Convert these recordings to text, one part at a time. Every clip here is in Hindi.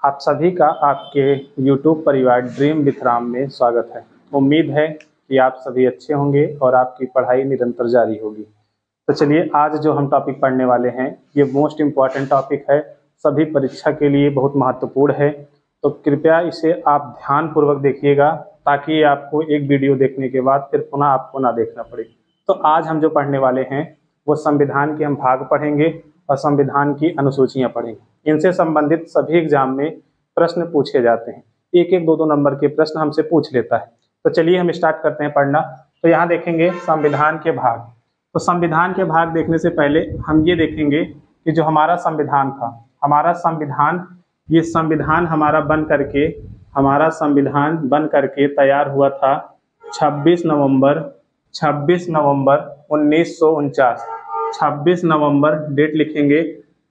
आप सभी का आपके YouTube परिवार ड्रीम विथ राम में स्वागत है। उम्मीद है कि आप सभी अच्छे होंगे और आपकी पढ़ाई निरंतर जारी होगी। तो चलिए आज जो हम टॉपिक पढ़ने वाले हैं ये मोस्ट इम्पॉर्टेंट टॉपिक है, सभी परीक्षा के लिए बहुत महत्वपूर्ण है। तो कृपया इसे आप ध्यानपूर्वक देखिएगा ताकि आपको एक वीडियो देखने के बाद फिर पुनः आपको ना देखना पड़े। तो आज हम जो पढ़ने वाले हैं वो संविधान के हम भाग पढ़ेंगे और संविधान की अनुसूचियाँ पढ़ेंगे। इनसे संबंधित सभी एग्जाम में प्रश्न पूछे जाते हैं, एक एक दो नंबर के प्रश्न हमसे पूछ लेता है। तो चलिए हम स्टार्ट करते हैं पढ़ना। तो यहाँ देखेंगे संविधान के भाग। तो संविधान के भाग देखने से पहले हम ये देखेंगे कि जो हमारा संविधान था, हमारा संविधान, ये संविधान हमारा बन करके तैयार हुआ था 26 नवंबर 1949। 26 नवंबर डेट लिखेंगे,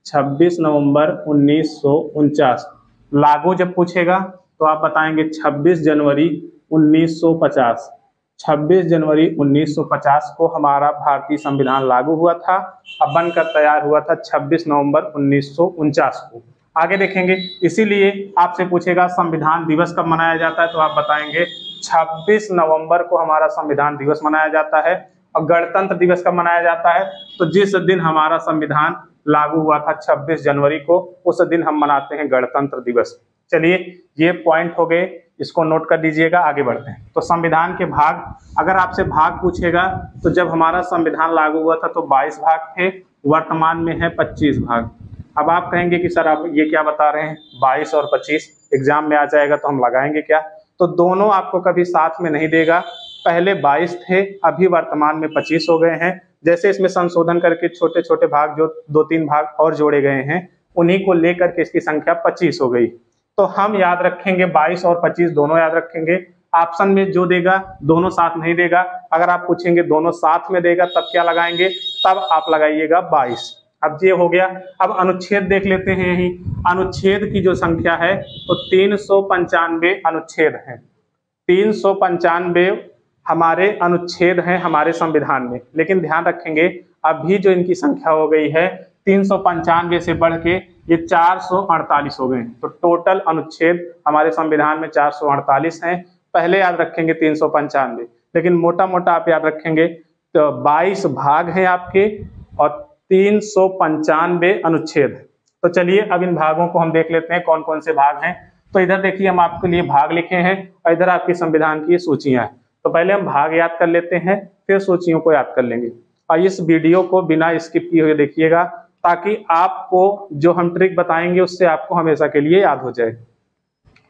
26 नवंबर 1949। लागू जब पूछेगा तो आप बताएंगे 26 जनवरी 1950। 26 जनवरी 1950 को हमारा भारतीय संविधान लागू हुआ था, अब बनकर तैयार हुआ था 26 नवंबर 1949 को। आगे देखेंगे, इसीलिए आपसे पूछेगा संविधान दिवस कब मनाया जाता है, तो आप बताएंगे 26 नवंबर को हमारा संविधान दिवस मनाया जाता है। और गणतंत्र दिवस कब मनाया जाता है, तो जिस दिन हमारा संविधान लागू हुआ था 26 जनवरी को, उस दिन हम मनाते हैं गणतंत्र दिवस। चलिए ये पॉइंट हो गए, इसको नोट कर दीजिएगा। आगे बढ़ते हैं। तो संविधान के भाग, अगर आपसे भाग पूछेगा तो जब हमारा संविधान लागू हुआ था तो 22 भाग थे, वर्तमान में है 25 भाग। अब आप कहेंगे कि सर आप ये क्या बता रहे हैं, 22 और 25 एग्जाम में आ जाएगा तो हम लगाएंगे क्या? तो दोनों आपको कभी साथ में नहीं देगा। पहले 22 थे, अभी वर्तमान में 25 हो गए हैं। जैसे इसमें संशोधन करके छोटे छोटे भाग, जो 2-3 भाग और जोड़े गए हैं, उन्हीं को लेकर के इसकी संख्या 25 हो गई। तो हम याद रखेंगे 22 और 25 दोनों याद रखेंगे। ऑप्शन में जो देगा दोनों साथ नहीं देगा। अगर आप पूछेंगे दोनों साथ में देगा तब क्या लगाएंगे, तब आप लगाइएगा 22। अब ये हो गया। अब अनुच्छेद देख लेते हैं। यही अनुच्छेद की जो संख्या है तो 395 अनुच्छेद हैं। 395 हमारे अनुच्छेद हैं हमारे संविधान में। लेकिन ध्यान रखेंगे अभी जो इनकी संख्या हो गई है 395 से बढ़ के ये 448 हो गए। तो टोटल अनुच्छेद हमारे संविधान में 448 हैं। पहले याद रखेंगे 395, लेकिन मोटा मोटा आप याद रखेंगे तो 22 भाग हैं आपके और 395 अनुच्छेद। तो चलिए अब इन भागों को हम देख लेते हैं कौन कौन से भाग हैं। तो इधर देखिए हम आपके लिए भाग लिखे हैं और इधर आपकी संविधान की सूचियां हैं। तो पहले हम भाग याद कर लेते हैं, फिर सूचियों को याद कर लेंगे। और इस वीडियो को बिना स्किप किए हुए देखिएगा ताकि आपको जो हम ट्रिक बताएंगे उससे आपको हमेशा के लिए याद हो जाए।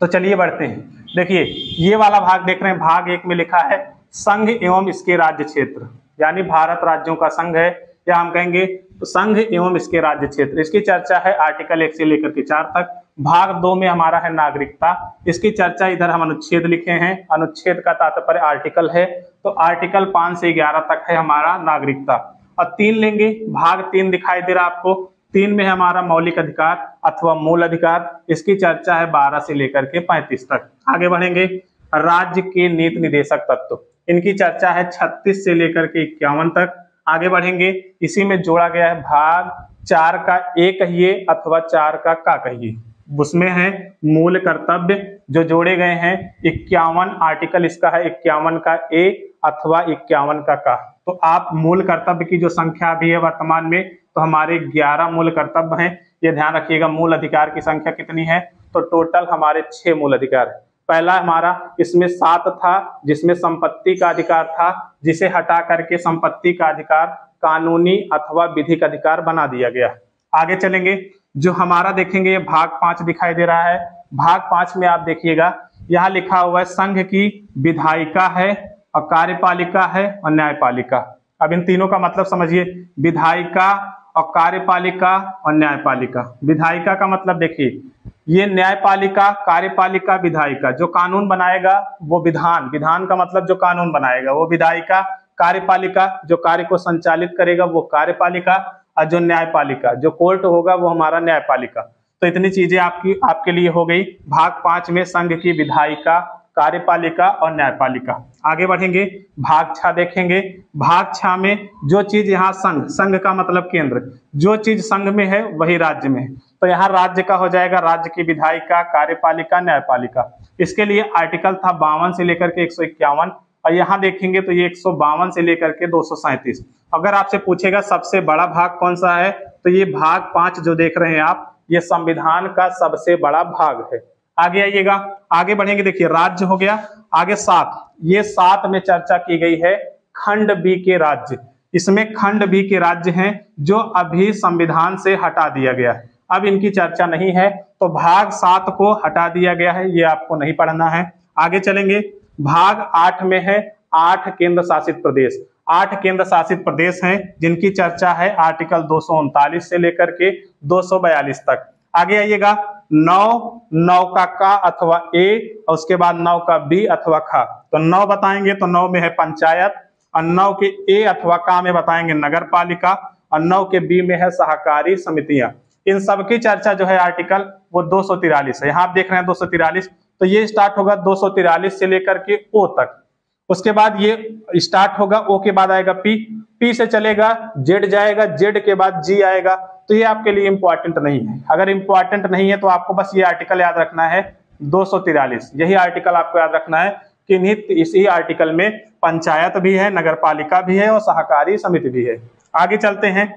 तो चलिए बढ़ते हैं। देखिए ये वाला भाग देख रहे हैं, भाग 1 में लिखा है संघ एवं इसके राज्य क्षेत्र, यानी भारत राज्यों का संघ है, या हम कहेंगे तो संघ एवं इसके राज्य क्षेत्र। इसकी चर्चा है आर्टिकल 1 से लेकर के 4 तक। भाग 2 में हमारा है नागरिकता, इसकी चर्चा इधर हम अनुच्छेद लिखे हैं। अनुच्छेद का तात्पर्य आर्टिकल है, तो आर्टिकल 5 से 11 तक है हमारा नागरिकता। और 3 लेंगे, भाग 3 दिखाई दे रहा आपको। 3 में हमारा मौलिक अधिकार अथवा मूल अधिकार, इसकी चर्चा है 12 से लेकर के 35 तक। आगे बढ़ेंगे, राज्य के नीति निर्देशक तत्व, इनकी चर्चा है 36 से लेकर के 51 तक। आगे बढ़ेंगे, इसी में जोड़ा गया है भाग 4 का ए कहिए अथवा 4 का कहिए, उसमें है मूल कर्तव्य जो जोड़े गए हैं। 51 आर्टिकल इसका है 51 का ए अथवा 51 का। तो आप मूल कर्तव्य की जो संख्या भी है वर्तमान में, तो हमारे 11 मूल कर्तव्य हैं। ये ध्यान रखिएगा। मूल अधिकार की संख्या कितनी है, तो टोटल हमारे 6 मूल अधिकार है। पहला हमारा इसमें 7 था जिसमें संपत्ति का अधिकार था, जिसे हटा करके संपत्ति का अधिकार कानूनी अथवा विधिक अधिकार बना दिया गया। आगे चलेंगे, जो हमारा देखेंगे ये भाग 5 दिखाई दे रहा है। भाग 5 में आप देखिएगा यहाँ लिखा हुआ है संघ की विधायिका है और कार्यपालिका है और न्यायपालिका। अब इन तीनों का मतलब समझिए, विधायिका और कार्यपालिका और न्यायपालिका। विधायिका का मतलब देखिए, ये न्यायपालिका, कार्यपालिका, विधायिका, जो कानून बनाएगा वो विधान, विधान का मतलब जो कानून बनाएगा वो विधायिका, कार्यपालिका जो कार्य को संचालित करेगा वो कार्यपालिका, और जो न्यायपालिका जो कोर्ट होगा वो हमारा न्यायपालिका। तो इतनी चीजें आपके लिए हो गई। भाग 5 में संघ की विधायिका, कार्यपालिका और न्यायपालिका। आगे बढ़ेंगे, भाग 6 देखेंगे। भाग 6 में जो चीज यहाँ संघ, संघ का मतलब केंद्र, जो चीज संघ में है वही राज्य में है, तो यहाँ राज्य का हो जाएगा राज्य की विधायिका, कार्यपालिका, न्यायपालिका। इसके लिए आर्टिकल था 52 से लेकर के 151, और यहाँ देखेंगे तो ये 152 से लेकर के 237। अगर आपसे पूछेगा सबसे बड़ा भाग कौन सा है, तो ये भाग 5 जो देख रहे हैं आप, ये संविधान का सबसे बड़ा भाग है। आगे आइएगा, आगे बढ़ेंगे, देखिए राज्य हो गया। आगे 7, ये 7 में चर्चा की गई है खंड बी के राज्य। इसमें खंड बी के राज्य हैं जो अभी संविधान से हटा दिया गया है, अब इनकी चर्चा नहीं है, तो भाग 7 को हटा दिया गया है, ये आपको नहीं पढ़ना है। आगे चलेंगे, भाग 8 में है 8 केंद्र शासित प्रदेश। 8 केंद्र शासित प्रदेश हैं जिनकी चर्चा है आर्टिकल 239 से लेकर के 242 तक। आगे आइएगा, 9 का अथवा ए, और उसके बाद 9 का बी अथवा खा। तो 9 बताएंगे तो 9 में है पंचायत, और 9 के ए अथवा का में बताएंगे नगर पालिका, और 9 के बी में है सहकारी समितियां। इन सबकी चर्चा जो है आर्टिकल वो 243 है। यहाँ आप देख रहे हैं 243, तो ये स्टार्ट होगा 243 से लेकर के ओ तक। उसके बाद ये स्टार्ट होगा, ओ के बाद आएगा पी, पी से चलेगा जेड जाएगा, जेड के बाद जी आएगा। तो ये आपके लिए इंपॉर्टेंट नहीं है। अगर इंपॉर्टेंट नहीं है तो आपको बस ये आर्टिकल याद रखना है 243, यही आर्टिकल आपको याद रखना है कि इसी आर्टिकल में पंचायत भी है, नगर पालिका भी है और सहकारी समिति भी है। आगे चलते हैं,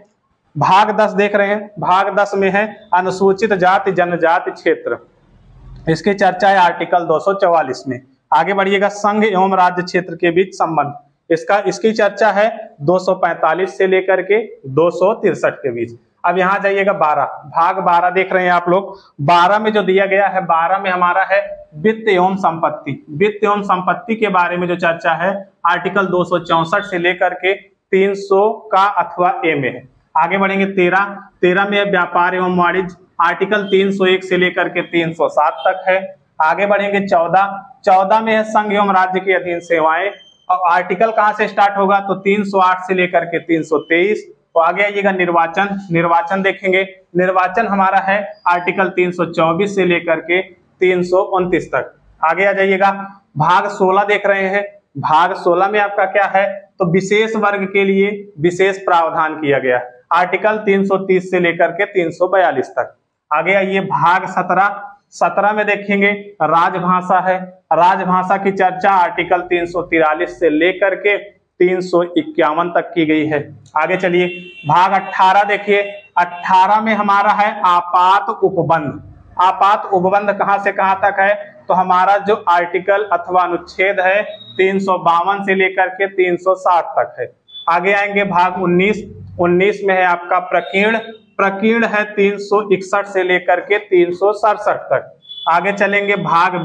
भाग 10 देख रहे हैं। भाग 10 में है अनुसूचित जाति जनजाति क्षेत्र, इसकी चर्चा है आर्टिकल 244 में। आगे बढ़िएगा, संघ एवं राज्य क्षेत्र के बीच संबंध, इसकी चर्चा है 245 से लेकर के 263 के बीच। अब यहाँ जाइएगा 12, भाग 12 देख रहे हैं आप लोग। 12 में जो दिया गया है, 12 में हमारा है वित्त एवं संपत्ति। वित्त एवं संपत्ति के बारे में जो चर्चा है आर्टिकल 264 से लेकर के 300 का अथवा ए में है। आगे बढ़ेंगे 13 में व्यापार एवं वाणिज्य, आर्टिकल 301 से लेकर के 307 तक है। आगे बढ़ेंगे 14 में है संघ एवं राज्य के अधीन सेवाएं, और आर्टिकल कहां से स्टार्ट होगा तो 308 से लेकर के 323। तो आगे आइएगा निर्वाचन देखेंगे। निर्वाचन हमारा है आर्टिकल 324 से लेकर के 329 तक। आगे आ जाइएगा, भाग 16 देख रहे हैं। भाग 16 में आपका क्या है तो विशेष वर्ग के लिए विशेष प्रावधान किया गया, आर्टिकल 330 से लेकर के 342 तक। आगे आइए, भाग 17 में देखेंगे राजभाषा है। राजभाषा की चर्चा आर्टिकल 343 से लेकर के 351 तक की गई है। आगे चलिए, भाग 18 देखिए। 18 में हमारा है आपात उपबंध। आपात उपबंध कहां से कहां तक है तो हमारा जो आर्टिकल अथवा अनुच्छेद है 352 से लेकर के 360 तक है। आगे आएंगे भाग 19 में है आपका प्रकीर्ण है 361 से लेकर के 367 तक। आगे चलेंगे भाग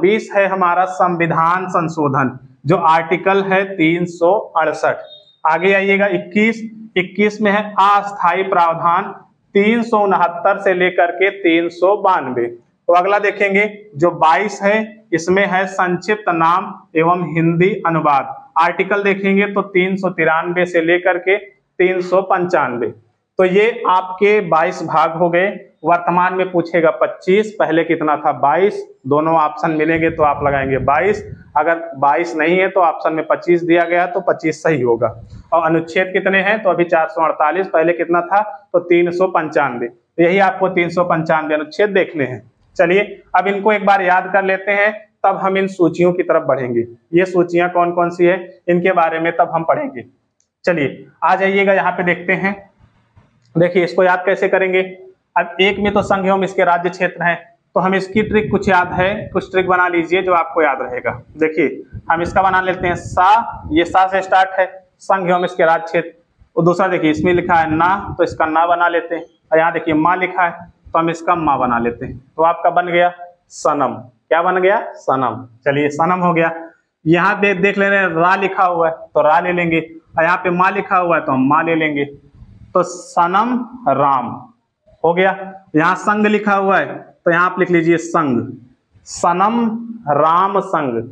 20 है हमारा संविधान संशोधन, जो आर्टिकल है 368। आगे आइएगा 21 में है अस्थायी प्रावधान 369 से लेकर के 392। तो अगला देखेंगे जो 22 है, इसमें है संक्षिप्त नाम एवं हिंदी अनुवाद, आर्टिकल देखेंगे तो 393 से लेकर के 395। तो ये आपके 22 भाग हो गए। वर्तमान में पूछेगा 25, पहले कितना था 22, दोनों ऑप्शन मिलेंगे तो आप लगाएंगे 22, अगर 22 नहीं है तो ऑप्शन में 25 दिया गया तो 25 सही होगा। और अनुच्छेद कितने हैं तो अभी 448, पहले कितना था तो 395, तो यही आपको 395 अनुच्छेद देखने हैं। चलिए अब इनको एक बार याद कर लेते हैं, तब हम इन सूचियों की तरफ बढ़ेंगे। ये सूचियां कौन कौन सी है इनके बारे में तब हम पढ़ेंगे। चलिए आ जाइएगा, यहाँ पे देखते हैं। देखिए इसको याद कैसे करेंगे। अब एक में तो संघ एवं इसके राज्य क्षेत्र हैं, तो हम इसकी ट्रिक कुछ याद है, कुछ ट्रिक बना लीजिए जो आपको याद रहेगा। देखिए हम इसका बना लेते हैं ये सा से स्टार्ट है, संघ एवं इसके राज्य क्षेत्र। और दूसरा देखिए इसमें लिखा है ना, तो इसका ना बना लेते हैं। और यहाँ देखिए माँ लिखा है तो हम इसका माँ बना लेते हैं। तो आपका बन गया सनम। क्या बन गया सनम। चलिए सनम हो गया। यहाँ पे देख ले रहे हैं रा लिखा हुआ है तो रा ले लेंगे, और यहाँ पे माँ लिखा हुआ है तो हम माँ ले लेंगे। तो सनम राम हो गया। यहाँ संघ लिखा हुआ है तो यहाँ आप लिख लीजिए संघ, सनम राम संघ।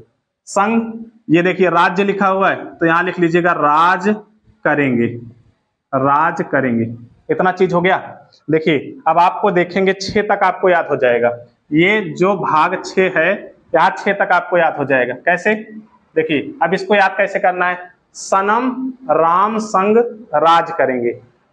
संघ ये देखिए राज्य लिखा हुआ है तो यहाँ लिख लीजिएगा राज करेंगे, राज करेंगे। इतना चीज हो गया। देखिए अब आपको देखेंगे 6 तक आपको याद हो जाएगा। ये जो भाग 6 है यहाँ 6 तक आपको याद हो जाएगा। कैसे, देखिए अब इसको याद कैसे करना है, सनम राम संग राज करेंगे,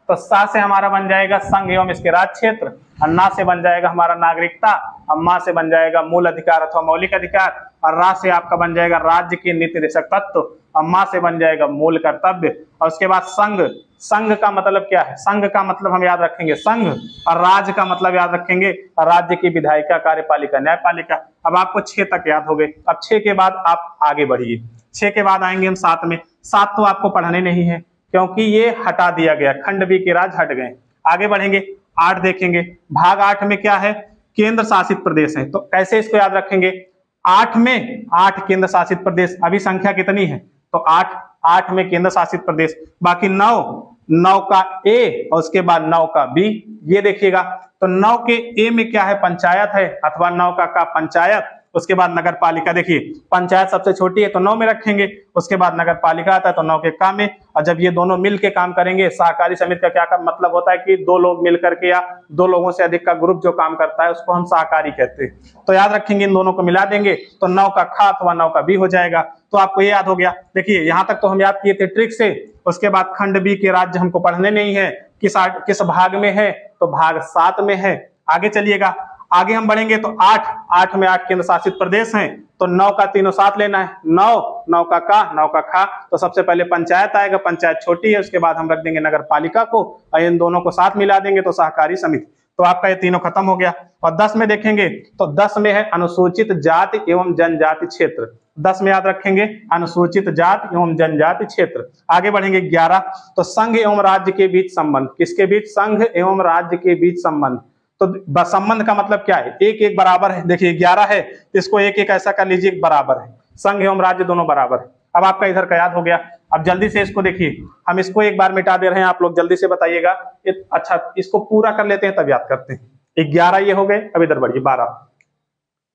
तो सा से हमारा बन जाएगा संघ एवं इसके राज क्षेत्र, और ना से बन जाएगा हमारा नागरिकता, और मा से बन जाएगा मूल अधिकार अथवा मौलिक अधिकार, और रा से आपका बन जाएगा राज्य के नीति निर्देशक तत्व, और मा से बन जाएगा मूल कर्तव्य, और उसके बाद संघ। संघ का मतलब क्या है, संघ का मतलब हम याद रखेंगे संघ, और राज का मतलब याद रखेंगे राज्य की विधायिका, कार्यपालिका, न्यायपालिका। अब आपको 6 तक याद हो गए। अब 6 के बाद आप आगे बढ़िए, 6 के बाद आएंगे हम 7 में। 7 तो आपको पढ़ने नहीं है क्योंकि ये हटा दिया गया, खंड बी के राज हट गए। आगे बढ़ेंगे, 8 देखेंगे। भाग 8 में क्या है, केंद्र शासित प्रदेश है, तो कैसे इसको याद रखेंगे, 8 में 8 केंद्र शासित प्रदेश, अभी संख्या कितनी है, तो 8 में केंद्र शासित प्रदेश, बाकी 9 का ए और उसके बाद 9 का बी। ये देखिएगा, तो 9 के ए में क्या है, पंचायत है, अथवा 9 का पंचायत, उसके बाद नगर पालिका। देखिए पंचायत सबसे छोटी है तो 9 में रखेंगे, उसके बाद नगर पालिका आता है तो 9 के का में, और जब ये दोनों मिल के काम करेंगे, सहकारी समिति का क्या मतलब होता है कि 2 लोग मिल करके या 2 लोगों से अधिक का ग्रुप जो काम करता है उसको हम सहकारी कहते हैं। तो याद रखेंगे, इन दोनों को मिला देंगे तो 9 का खा अथवा 9 का बी हो जाएगा। तो आपको ये याद हो गया। देखिए यहाँ तक तो हम याद किए थे ट्रिक से। उसके बाद खंड बी के राज्य हमको पढ़ने नहीं है, किस भाग में है, तो भाग 7 में है। आगे चलिएगा, आगे हम बढ़ेंगे तो 8 में 8 केंद्र शासित प्रदेश हैं, तो 9 का तीनों साथ लेना है, 9 का का 9 का खा, तो सबसे पहले पंचायत आएगा, पंचायत छोटी है, उसके बाद हम रख देंगे नगर पालिका को, और इन दोनों को साथ मिला देंगे तो सहकारी समिति। तो आपका ये तीनों खत्म हो गया। और 10 में देखेंगे तो 10 में है अनुसूचित जाति एवं जनजाति क्षेत्र। 10 में याद रखेंगे अनुसूचित जाति एवं जनजाति क्षेत्र। आगे बढ़ेंगे 11, तो संघ एवं राज्य के बीच संबंध, किसके बीच, संघ एवं राज्य के बीच संबंध। तो संबंध का मतलब क्या है, एक एक बराबर है। देखिए 11 है, इसको एक एक ऐसा कर लीजिए, बराबर है, संघ एवं राज्य दोनों बराबर है। अब आपका इधर का याद हो गया। अब जल्दी से इसको देखिए, हम इसको एक बार मिटा दे रहे हैं, आप लोग जल्दी से बताइएगा। अच्छा इसको पूरा कर लेते हैं तब याद करते हैं। 11 ये हो गए। अब इधर बढ़िए,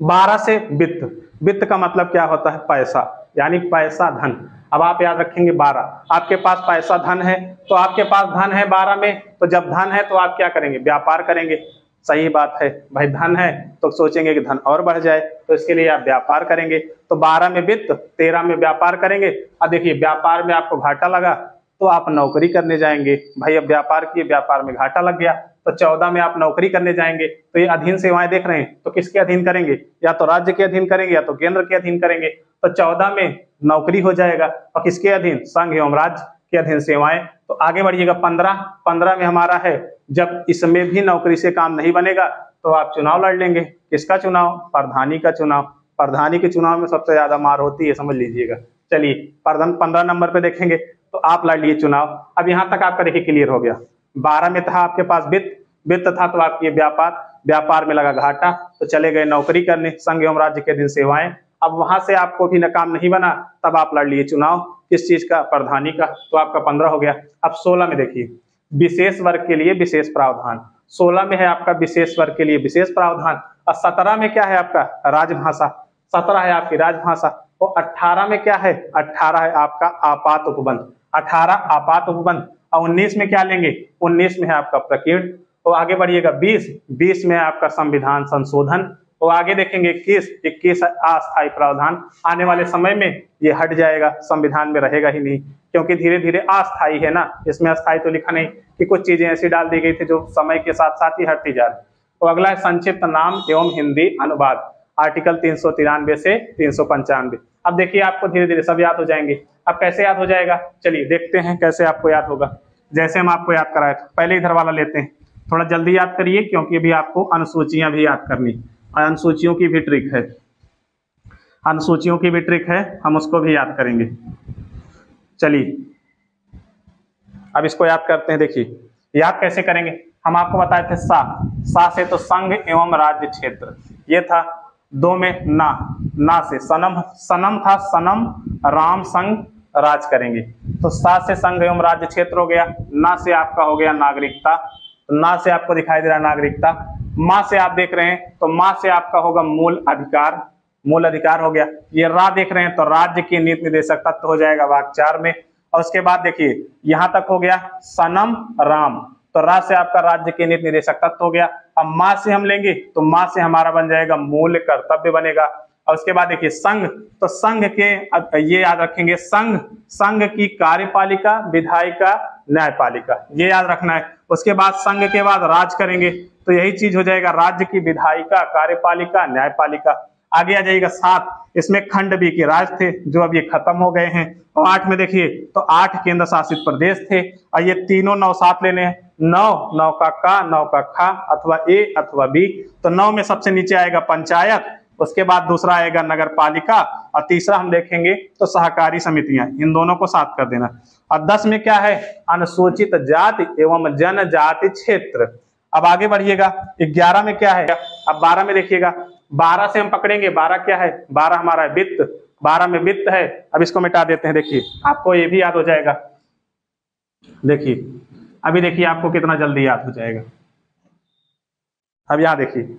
12 से वित्त। वित्त का मतलब क्या होता है, पैसा, यानी पैसा धन। अब आप याद रखेंगे 12, आपके पास पैसा धन है, तो आपके पास धन है 12 में, तो जब धन है तो आप क्या करेंगे, व्यापार करेंगे। सही बात है भाई, धन है तो सोचेंगे कि धन और बढ़ जाए, तो इसके लिए आप व्यापार करेंगे। तो 12 में वित्त, 13 में व्यापार करेंगे। अब देखिए व्यापार में आपको घाटा लगा तो आप नौकरी करने जाएंगे। भाई अब व्यापार किए, व्यापार में घाटा लग गया, तो 14 में आप नौकरी करने जाएंगे। तो ये अधीन सेवाएं देख रहे हैं, तो किसके अधीन करेंगे, या तो राज्य के अधीन करेंगे या तो केंद्र के अधीन करेंगे। तो 14 में नौकरी हो जाएगा, और किसके अधीन, संघ एवं राज्य के अधीन सेवाएं। तो आगे बढ़िएगा 15 में हमारा है, जब इसमें भी नौकरी से काम नहीं बनेगा तो आप चुनाव लड़ लेंगे। किसका चुनाव, प्रधानी का चुनाव। प्रधानी के चुनाव में सबसे ज्यादा मार होती है, समझ लीजिएगा। चलिए 15 नंबर पे देखेंगे तो आप लड़ लिए चुनाव। अब यहाँ तक आपका देखिए क्लियर हो गया। 12 में था आपके पास वित्त था, तो आपकी व्यापार में लगा घाटा, तो चले गए नौकरी करने, संघ एवं राज्य के अधीन सेवाएं। अब वहां से आपको भी काम नहीं बना, तब आप लड़ लिए चुनाव, किस चीज का, प्रधानी का, तो आपका 15 हो गया। अब 16 में देखिए, विशेष वर्ग के लिए विशेष प्रावधान। 16 में है आपका विशेष वर्ग के लिए विशेष प्रावधान। और 17 में क्या है आपका, राजभाषा। 17 है आपकी राजभाषा। तो 18 में क्या है, 18 है आपका आपात उपबंध। 18 आपात उपबंध। और 19 में क्या लेंगे, 19 में है आपका प्रकीर्ण। तो आगे बढ़िएगा 20 में है आपका संविधान संशोधन। तो आगे देखेंगे 21 अस्थायी प्रावधान। आने वाले समय में ये हट जाएगा, संविधान में रहेगा ही नहीं, क्योंकि धीरे धीरे अस्थायी है ना, इसमें अस्थायी तो लिखा नहीं, कि कुछ चीजें ऐसी डाल दी गई थी जो समय के साथ साथ ही हटती जा रही। तो अगला है संक्षिप्त नाम एवं हिंदी अनुवाद, आर्टिकल 393 से 395। अब देखिए आपको धीरे धीरे सब याद हो जाएंगे। अब कैसे याद हो जाएगा, चलिए देखते हैं कैसे आपको याद होगा। जैसे हम आपको याद कराए, पहले इधर वाला लेते हैं, थोड़ा जल्दी याद करिए क्योंकि अभी आपको अनुसूचियां भी याद करनी, अनुसूचियों की भी ट्रिक है, अनुसूचियों की भी ट्रिक है, हम उसको भी याद करेंगे। चलिए अब इसको याद करते हैं। देखिए याद कैसे करेंगे, हम आपको बताए थे सा से तो संघ एवं राज्य क्षेत्र, ये था। 2 में ना से सनम था, सनम राम संघ राज करेंगे, तो सा से संघ एवं राज्य क्षेत्र हो गया। ना से आपका हो गया नागरिकता, तो ना से आपको दिखाई दे रहा है नागरिकता। माँ से आप देख रहे हैं तो माँ से आपका होगा मूल अधिकार हो गया। ये रा देख रहे हैं तो राज्य की नीति निर्देशक तत्व हो जाएगा वाक्य 4 में। और उसके बाद देखिए यहाँ तक हो गया सनम राम, तो रा से आपका राज्य के नीति निर्देशक तत्व हो गया। अब माँ से हम लेंगे तो माँ से हमारा बन जाएगा मूल कर्तव्य बनेगा। और उसके बाद देखिए संघ, तो संघ के ये याद रखेंगे, संघ, संघ की कार्यपालिका, विधायिका, न्यायपालिका, ये याद रखना है। उसके बाद संघ के बाद राज्य करेंगे, तो यही चीज हो जाएगा, राज्य की विधायिका, कार्यपालिका, न्यायपालिका। आगे आ जाएगा 7, इसमें खंड बी के राज्य थे जो अब ये खत्म हो गए हैं। और 8 में देखिए तो 8 केंद्र शासित प्रदेश थे, और ये तीनों 9 साथ लेने हैं, 9 का 9 का खा, अथवा ए अथवा बी। तो 9 में सबसे नीचे आएगा पंचायत, उसके बाद दूसरा आएगा नगर पालिका, और तीसरा हम देखेंगे तो सहकारी समितियां, इन दोनों को साथ कर देना। और 10 में क्या है, अनुसूचित जाति एवं जनजाति क्षेत्र। अब आगे बढ़िएगा, 11 में क्या है, अब 12 में देखिएगा, 12 से हम पकड़ेंगे, 12 क्या है, 12 हमारा है वित्त, 12 में वित्त है। अब इसको मिटा देते हैं, देखिए आपको ये भी याद हो जाएगा। देखिए अभी देखिए आपको कितना जल्दी याद हो जाएगा। अब यहाँ देखिए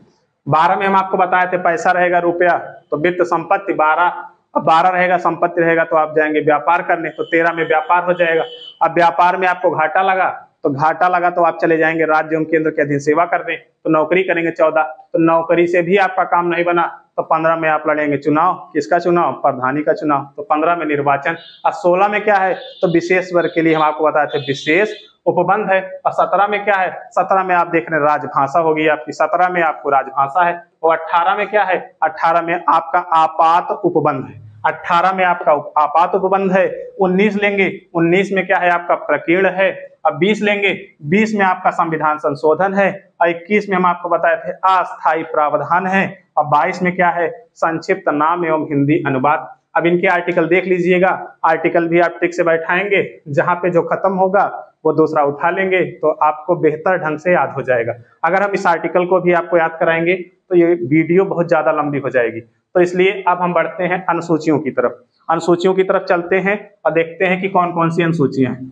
12 में हम आपको बताए थे पैसा रहेगा रुपया, तो वित्त संपत्ति 12, अब 12 रहेगा संपत्ति रहेगा, तो आप जाएंगे व्यापार करने, तो 13 में व्यापार हो जाएगा। अब व्यापार में आपको घाटा लगा, तो घाटा लगा तो आप चले जाएंगे राज्य एवं केंद्र के अधीन सेवा करने, तो नौकरी करेंगे 14, तो नौकरी से भी आपका काम नहीं बना, तो 15 में आप लड़ेंगे चुनाव, किसका चुनाव, प्रधानी का चुनाव, तो 15 में निर्वाचन। और 16 में क्या है, तो विशेष वर्ग के लिए हम आपको बताए थे विशेष उपबंध है। और 17 में क्या है, 17 में आप देख रहे हैं राजभाषा होगी आपकी, 17 में आपको राजभाषा है। और 18 में क्या है, 18 में आपका आपात उपबंध है, 18 में आपका आपात उपबंध है। 19 लेंगे, 19 में क्या है आपका प्रकीर्ण है। अब 20 लेंगे, 20 में आपका संविधान संशोधन है। और 21 में हम आपको बताए थे अस्थायी प्रावधान है। और 22 में क्या है, संक्षिप्त नाम एवं हिंदी अनुवाद। अब इनके आर्टिकल देख लीजिएगा, आर्टिकल भी आप टिक से बैठाएंगे, जहां पे जो खत्म होगा वो दूसरा उठा लेंगे, तो आपको बेहतर ढंग से याद हो जाएगा। अगर हम इस आर्टिकल को भी आपको याद कराएंगे तो ये वीडियो बहुत ज्यादा लंबी हो जाएगी, तो इसलिए अब हम बढ़ते हैं अनुसूचियों की तरफ। अनुसूचियों की तरफ चलते हैं और देखते हैं कि कौन कौन सी अनुसूचियां हैं।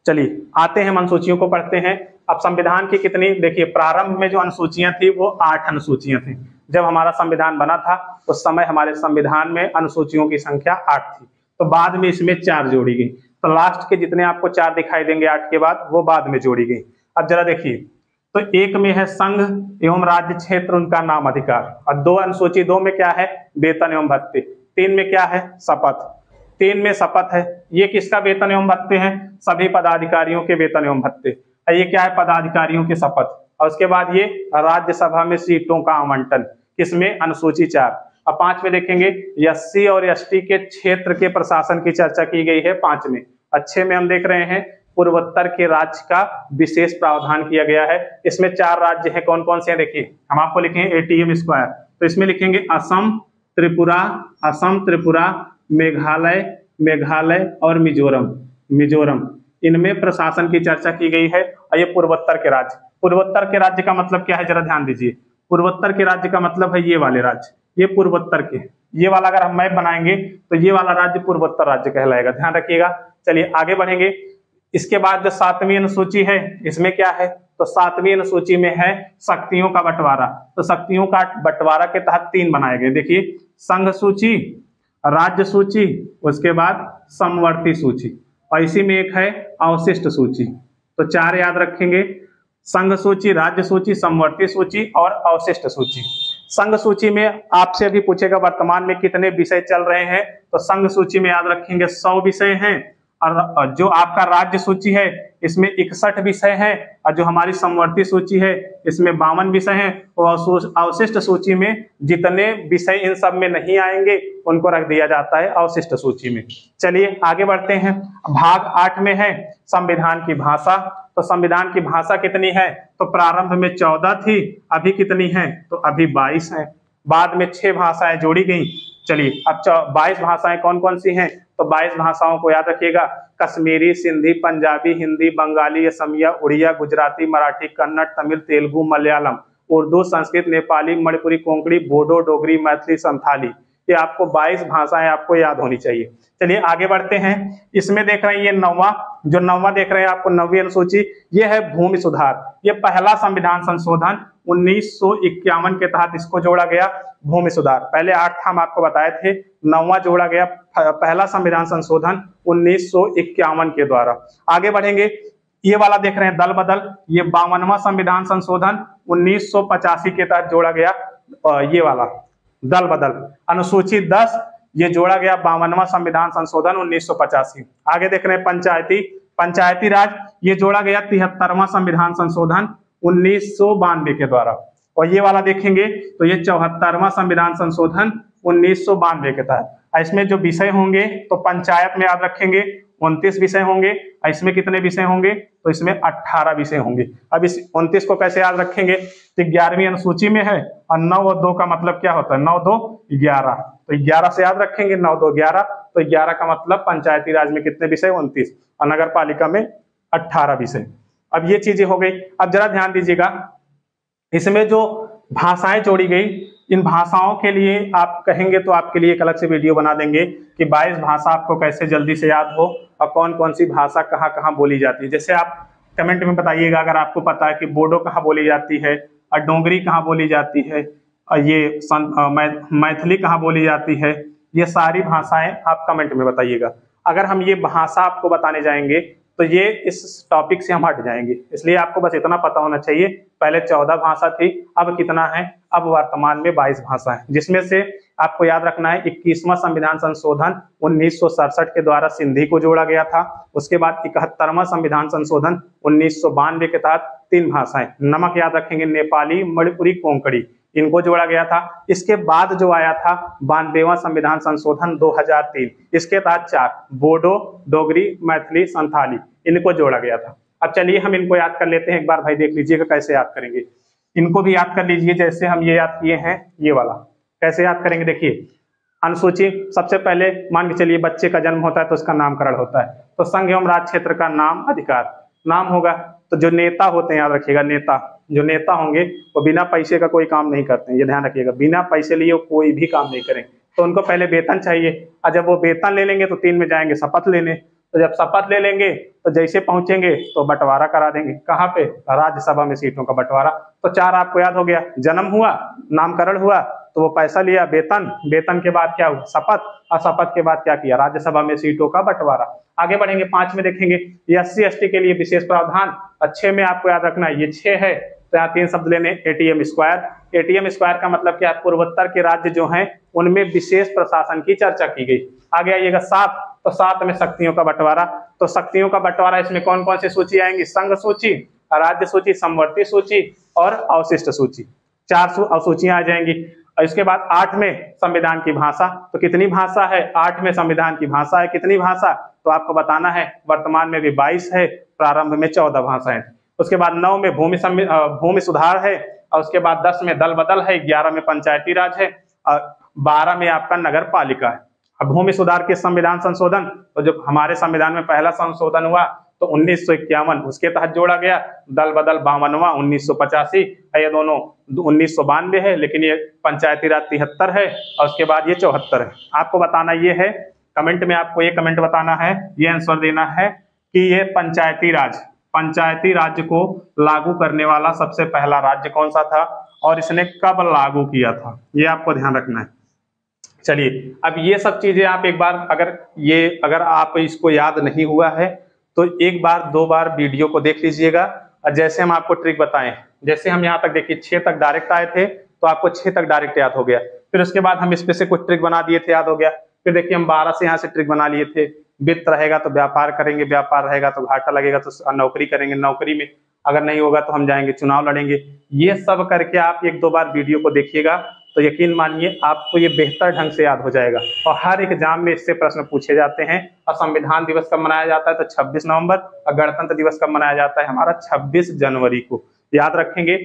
चलिए आते हैं, अनुसूचियों को पढ़ते हैं। अब संविधान की कितनी, देखिए प्रारंभ में जो अनुसूचियां थी वो 8 अनुसूचियां थी। जब हमारा संविधान बना था उस समय हमारे संविधान में अनुसूचियों की संख्या 8 थी, तो बाद में इसमें 4 जोड़ी गई, तो लास्ट के जितने आपको 4 दिखाई देंगे 8 के बाद, वो बाद में जोड़ी गई। अब जरा देखिए, तो 1 में है संघ एवं राज्य क्षेत्र उनका नाम अधिकार, और 2 अनुसूची 2 में क्या है, वेतन एवं भत्ते। 3 में क्या है, शपथ, 3 में शपथ है, ये किसका वेतन एवं भत्ते हैं, सभी पदाधिकारियों के वेतन एवं भत्ते। ये क्या है, पदाधिकारियों के शपथ। और उसके बाद ये राज्यसभा में सीटों का आवंटन, किसमें, अनुसूची 4। अब 5 में देखेंगे एससी और एसटी के क्षेत्र के प्रशासन की चर्चा की गई है 5 में। 6 में हम देख रहे हैं पूर्वोत्तर के राज्य का विशेष प्रावधान किया गया है। इसमें 4 राज्य हैं, कौन कौन से हैं, देखिए हम आपको लिखेंगे एटीएम स्क्वायर, तो इसमें लिखेंगे असम, त्रिपुरा, मेघालय और मिजोरम। इनमें प्रशासन की चर्चा की गई है। और ये पूर्वोत्तर के राज्य, पूर्वोत्तर के राज्य का मतलब क्या है, जरा ध्यान दीजिए। पूर्वोत्तर के राज्य का मतलब है ये वाले राज्य, ये पूर्वोत्तर के, ये वाला अगर हम मैप बनाएंगे तो ये वाला राज्य पूर्वोत्तर राज्य कहलाएगा, ध्यान रखिएगा। चलिए आगे बढ़ेंगे। इसके बाद जो 7वीं अनुसूची है, इसमें क्या है, तो 7वीं अनुसूची में है शक्तियों का बंटवारा। तो शक्तियों का बंटवारा के तहत 3 बनाए गए, देखिए संघ सूची, राज्य सूची, उसके बाद समवर्ती सूची, और इसी में एक है अवशिष्ट सूची। तो 4 याद रखेंगे, संघ सूची, राज्य सूची, समवर्ती सूची और अवशिष्ट सूची। संघ सूची में आपसे अभी पूछेगा वर्तमान में कितने विषय चल रहे हैं, तो संघ सूची में याद रखेंगे 100 विषय हैं। और जो आपका राज्य सूची है इसमें 61 विषय हैं, और जो हमारी समवर्ती सूची है इसमें 52 विषय हैं। और अवशिष्ट सूची में जितने विषय इन सब में नहीं आएंगे उनको रख दिया जाता है अवशिष्ट सूची में। चलिए आगे बढ़ते हैं। भाग 8 में है संविधान की भाषा। तो संविधान की भाषा कितनी है, तो प्रारंभ में 14 थी, अभी कितनी है, तो अभी 22 है, बाद में 6 भाषाएं जोड़ी गई। चलिए अब 22 भाषाएं कौन कौन सी हैं, तो 22 भाषाओं को याद रखिएगा, कश्मीरी, सिंधी, पंजाबी, हिंदी, बंगाली, असमिया, उड़िया, गुजराती, मराठी, कन्नड़, तमिल, तेलुगु, मलयालम, उर्दू, संस्कृत, नेपाली, मणिपुरी, कोंकणी, बोडो, डोगरी, मैथिली, संथाली। ये आपको 22 भाषाएं आपको याद होनी चाहिए। चलिए आगे बढ़ते हैं। इसमें देख रहे हैं ये 9वां देख रहे हैं आपको 9वीं अनुसूची, ये है भूमि सुधार। ये पहला संविधान संशोधन 1951 के तहत इसको जोड़ा गया, भूमि सुधार। पहले 8 था, हम आपको बताए थे, 9वां जोड़ा गया, पहला संविधान संशोधन 1951 के द्वारा। आगे बढ़ेंगे, ये वाला देख रहे हैं दल बदल, ये 52वां संविधान संशोधन 1985 के तहत जोड़ा गया। ये वाला दल बदल। अनुसूचित 10 ये जोड़ा गया 52वां संविधान संशोधन 1985। आगे देख रहे हैं पंचायती राज ये जोड़ा गया 73वां संविधान संशोधन 1992 के द्वारा। और ये वाला देखेंगे तो ये 74वां संविधान संशोधन 1992 के तहत। इसमें जो विषय होंगे तो पंचायत में याद रखेंगे 29 विषय होंगे। इसमें कितने विषय होंगे तो इसमें 18 विषय होंगे। अब इस 29 को कैसे याद रखेंगे तो 11वीं अनुसूची में है और 9 और 2 का मतलब क्या होता है 9 2 11, तो 11 से याद रखेंगे 9 2 11, तो 11 का मतलब पंचायती राज में कितने विषय 29 और नगर पालिका में 18 विषय। अब ये चीजें हो गई। अब जरा ध्यान दीजिएगा इसमें जो भाषाएं जोड़ी गई इन भाषाओं के लिए आप कहेंगे तो आपके लिए एक अलग से वीडियो बना देंगे कि 22 भाषा आपको कैसे जल्दी से याद हो और कौन कौन सी भाषा कहाँ कहाँ बोली जाती है। जैसे आप कमेंट में बताइएगा अगर आपको पता है कि बोडो कहाँ बोली जाती है और डोंगरी कहाँ बोली जाती है और ये मैथिली कहाँ बोली जाती है, ये सारी भाषाएं आप कमेंट में बताइएगा। अगर हम ये भाषा आपको बताने जाएंगे तो ये इस टॉपिक से हम हट जाएंगे, इसलिए आपको बस इतना पता होना चाहिए पहले 14 भाषा थी, अब कितना है, अब वर्तमान में 22 भाषा है, जिसमें से आपको याद रखना है 21वां संविधान संशोधन 1967 के द्वारा सिंधी को जोड़ा गया था। उसके बाद 71वां संविधान संशोधन 1992 के तहत 3 भाषाएं नमक याद रखेंगे नेपाली मणिपुरी कोंकणी इनको जोड़ा गया था। इसके बाद जो आया था 92वां संविधान संशोधन 2003, इसके तहत 4 बोडो डोगरी मैथिली संथाली इनको जोड़ा गया था। अब चलिए हम इनको याद कर लेते हैं एक बार, भाई देख लीजिएगा कैसे याद करेंगे। इनको भी याद कर लीजिए जैसे हम ये याद किए हैं, ये वाला कैसे याद करेंगे। देखिए अनुसूची सबसे पहले मान के चलिए बच्चे का जन्म होता है तो उसका नामकरण होता है, तो संघ एवं राज्य क्षेत्र का नाम अधिकार नाम होगा। तो जो नेता होते हैं याद रखिएगा, जो नेता होंगे वो बिना पैसे का कोई काम नहीं करते हैं, ये ध्यान रखिएगा, बिना पैसे लिए वो कोई भी काम नहीं करें। तो उनको पहले वेतन चाहिए और जब वो वेतन ले लेंगे तो 3 में जाएंगे शपथ लेने। तो जब शपथ ले लेंगे तो जैसे पहुंचेंगे तो बंटवारा करा देंगे, कहाँ पे, राज्यसभा में सीटों का बंटवारा। तो 4 आपको याद हो गया, जन्म हुआ, नामकरण हुआ तो वो पैसा लिया वेतन के बाद क्या हुआ शपथ, और शपथ के बाद क्या किया, राज्यसभा में सीटों का बंटवारा। आगे बढ़ेंगे 5 में देखेंगे ये SC/ST के लिए विशेष प्रावधान। 6 में आपको याद रखना है ये 6 है, तो यहाँ 3 शब्द लेने ATM स्क्वायर। ATM स्क्वायर का मतलब क्या है, पूर्वोत्तर के राज्य जो हैं उनमें विशेष प्रशासन की चर्चा की गई। आगे आइएगा 7, तो 7 में शक्तियों का बंटवारा। तो शक्तियों का बंटवारा इसमें कौन कौन सी सूची आएंगी, संघ सूची, राज्य सूची, समवर्ती सूची और अवशिष्ट सूची, 4 सूचियां आ जाएंगी। और इसके बाद 8 में संविधान की भाषा, तो कितनी भाषा है, 8 में संविधान की भाषा है, कितनी भाषा तो आपको बताना है, वर्तमान में भी 22 है, प्रारंभ में 14 भाषाएं। उसके बाद 9 में भूमि सुधार है, और उसके बाद 10 में दल बदल है, 11 में पंचायती राज है और 12 में आपका नगर पालिका है। अब भूमि सुधार के संविधान संशोधन, तो जब हमारे संविधान में पहला संशोधन हुआ तो 1951 उसके तहत जोड़ा गया, दल बदल 52वां 1985, ये दोनों 1992 है, लेकिन ये पंचायती राज 73 है और उसके बाद ये 74 है। आपको बताना ये है, कमेंट में आपको ये कमेंट बताना है, ये आंसर देना है कि ये पंचायती राज्य को लागू करने वाला सबसे पहला राज्य कौन सा था और इसने कब लागू किया था, ये आपको ध्यान रखना है। चलिए अब ये सब चीजें आप एक बार अगर आप इसको याद नहीं हुआ है तो एक बार 2 बार वीडियो को देख लीजिएगा। और जैसे हम आपको ट्रिक बताएं, जैसे हम यहाँ तक देखिए 6 तक डायरेक्ट आए थे तो आपको 6 तक डायरेक्ट याद हो गया, फिर उसके बाद हम इसमें से कुछ ट्रिक बना दिए थे, याद हो गया। फिर देखिए हम 12 से यहाँ से ट्रिक बना लिए थे, वित्त रहेगा तो व्यापार करेंगे, व्यापार रहेगा तो घाटा लगेगा तो नौकरी करेंगे, नौकरी में अगर नहीं होगा तो हम जाएंगे चुनाव लड़ेंगे। ये सब करके आप 1-2 बार वीडियो को देखिएगा तो यकीन मानिए आपको ये बेहतर ढंग से याद हो जाएगा। और हर एग्जाम में इससे प्रश्न पूछे जाते हैं। और संविधान दिवस कब मनाया जाता है तो 26 नवंबर, और गणतंत्र दिवस कब मनाया जाता है हमारा 26 जनवरी को, याद रखेंगे।